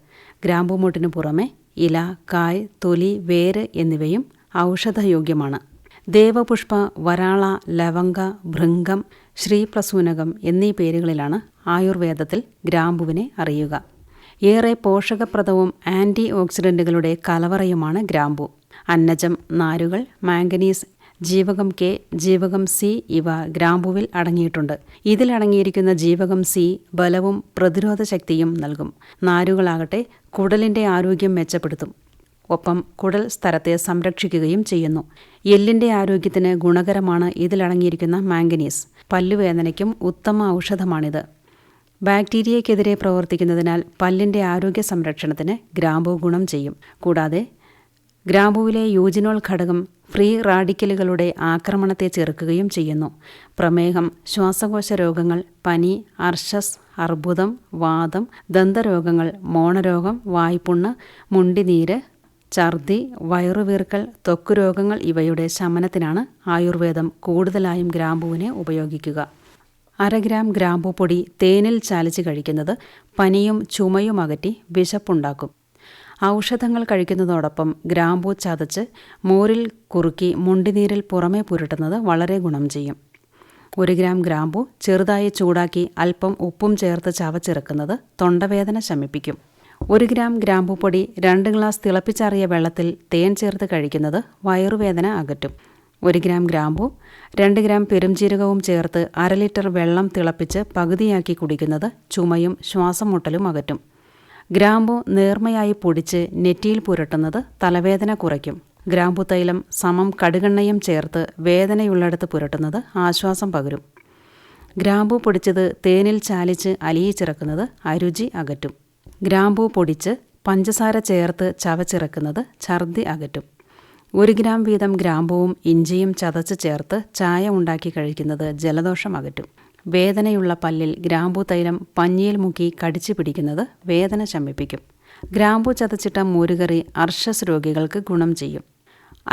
Speaker 5: ഗ്രാമ്പു മൊട്ടിനു പുറമെ ഇല, കായ്, തൊലി, വേര് എന്നിവയും ഔഷധയോഗ്യമാണ്. ദേവപുഷ്പ, വരാള, ലവംഗ, ഭൃംഗം, ശ്രീപ്രസൂനകം എന്നീ പേരുകളിലാണ് ആയുർവേദത്തിൽ ഗ്രാമ്പുവിനെ അറിയുക. ഏറെ പോഷകപ്രദവും ആൻറ്റി ഓക്സിഡൻറ്റുകളുടെ കലവറയുമാണ് ഗ്രാമ്പു. അന്നജം, നാരുകൾ, മാംഗനീസ്, ജീവകം കെ, ജീവകം സി ഇവ ഗ്രാമ്പുവിൽ അടങ്ങിയിട്ടുണ്ട്. ഇതിലടങ്ങിയിരിക്കുന്ന ജീവകം സി ബലവും പ്രതിരോധ ശക്തിയും നൽകും. നാരുകളാകട്ടെ കുടലിൻ്റെ ആരോഗ്യം മെച്ചപ്പെടുത്തും. ഒപ്പം കുടൽ സ്ഥലത്തെ സംരക്ഷിക്കുകയും ചെയ്യുന്നു. എല്ലിൻ്റെ ആരോഗ്യത്തിന് ഗുണകരമാണ് ഇതിലടങ്ങിയിരിക്കുന്ന മാംഗനീസ്. പല്ലുവേദനയ്ക്കും ഉത്തമ ഔഷധമാണിത്. ബാക്ടീരിയയ്ക്കെതിരെ പ്രവർത്തിക്കുന്നതിനാൽ പല്ലിൻ്റെ ആരോഗ്യ സംരക്ഷണത്തിന് ഗ്രാമ്പൂ ഗുണം ചെയ്യും. കൂടാതെ ഗ്രാമ്പൂവിലെ യൂജിനോൾ ഘടകം ഫ്രീ റാഡിക്കലുകളുടെ ആക്രമണത്തെ ചെറുക്കുകയും ചെയ്യുന്നു. പ്രമേഹം, ശ്വാസകോശ രോഗങ്ങൾ, പനി, അർശസ്, അർബുദം, വാതം, ദന്തരോഗങ്ങൾ, മോണരോഗം, വായ്പുണ്ണ്, മുണ്ടിനീര്, ഛർദി, വയറുവീർക്കൽ, ത്വക്കുരോഗങ്ങൾ ഇവയുടെ ശമനത്തിനാണ് ആയുർവേദം കൂടുതലായും ഗ്രാമ്പൂവിനെ ഉപയോഗിക്കുക. 1/2 ഗ്രാം ഗ്രാമ്പൂ പൊടി തേനിൽ ചാലിച്ച് കഴിക്കുന്നത് പനിയും ചുമയും അകറ്റി വിശപ്പുണ്ടാക്കും. ഔഷധങ്ങൾ കഴിക്കുന്നതോടൊപ്പം ഗ്രാമ്പൂ ചതച്ച് മോരിൽ കുറുക്കി മുണ്ടിനീരിൽ പുറമേ പുരട്ടുന്നത് വളരെ ഗുണം ചെയ്യും. 1 ഗ്രാം ഗ്രാമ്പൂ ചെറുതായി ചൂടാക്കി അല്പം ഉപ്പും ചേർത്ത് ചവച്ചിറക്കുന്നത് തൊണ്ടവേദന ശമിപ്പിക്കും. 1 ഗ്രാം ഗ്രാമ്പൂ പൊടി 2 ഗ്ലാസ് തിളപ്പിച്ചാറിയ വെള്ളത്തിൽ തേൻ ചേർത്ത് കഴിക്കുന്നത് വയറുവേദന അകറ്റും. 1 ഗ്രാം ഗ്രാമ്പൂ 2 ഗ്രാം പെരുംജീരകവും ചേർത്ത് 1/2 ലിറ്റർ വെള്ളം തിളപ്പിച്ച് പകുതിയാക്കി കുടിക്കുന്നത് ചുമയും ശ്വാസം മുട്ടലും അകറ്റും. ഗ്രാമ്പൂ നേർമയായി പൊടിച്ച് നെറ്റിയിൽ പുരട്ടുന്നത് തലവേദന കുറയ്ക്കും. ഗ്രാമ്പൂ തൈലം സമം കടുകെണ്ണയും ചേർത്ത് വേദനയുള്ളിടത്ത് പുരട്ടുന്നത് ആശ്വാസം പകരും. ഗ്രാമ്പൂ പൊടിച്ചത് തേനിൽ ചാലിച്ച് അലിയിച്ചിറക്കുന്നത് അരുചി അകറ്റും. ഗ്രാമ്പൂ പൊടിച്ച് പഞ്ചസാര ചേർത്ത് ചവച്ചിറക്കുന്നത് ഛർദി അകറ്റും. 1 ഗ്രാം വീതം ഗ്രാമ്പൂവും ഇഞ്ചിയും ചതച്ച് ചേർത്ത് ചായ ഉണ്ടാക്കി കഴിക്കുന്നത് ജലദോഷം അകറ്റും. വേദനയുള്ള പല്ലിൽ ഗ്രാമ്പൂ തൈലം പഞ്ഞിയിൽ മുക്കി കടിച്ചു പിടിക്കുന്നത് വേദന ശമിപ്പിക്കും. ഗ്രാമ്പൂ ചതച്ചിട്ട മോരുകറി അർശസ് രോഗികൾക്ക് ഗുണം ചെയ്യും.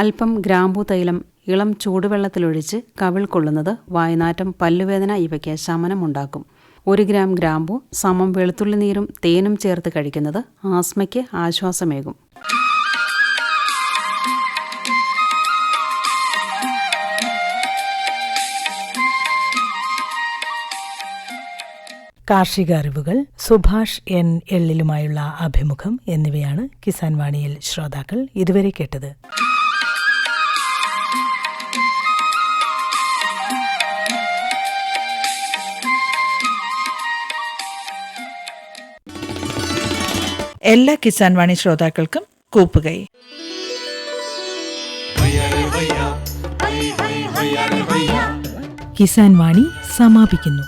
Speaker 5: അല്പം ഗ്രാമ്പൂ തൈലം ഇളം ചൂടുവെള്ളത്തിലൊഴിച്ച് കവിൾ കൊള്ളുന്നത് വായ്നാറ്റം, പല്ലുവേദന ഇവയ്ക്ക് ശമനമുണ്ടാക്കും. 1 ഗ്രാം ഗ്രാമ്പൂ സമം വെളുത്തുള്ളി നീരും തേനും ചേർത്ത് കഴിക്കുന്നത് ആസ്മയ്ക്ക് ആശ്വാസമേകും.
Speaker 1: കാർഷിക അറിവുകൾ, സുഭാഷ് എൻ എള്ളിലുമായുള്ള അഭിമുഖം എന്നിവയാണ് കിസാൻ വാണിയിൽ ശ്രോതാക്കൾ ഇതുവരെ കേട്ടത്.
Speaker 6: എല്ലാ കിസാൻ വാണി ശ്രോതാക്കൾക്കും കൂപ്പുകൈ.
Speaker 1: കിസാൻ വാണി സമാപിക്കുന്നു.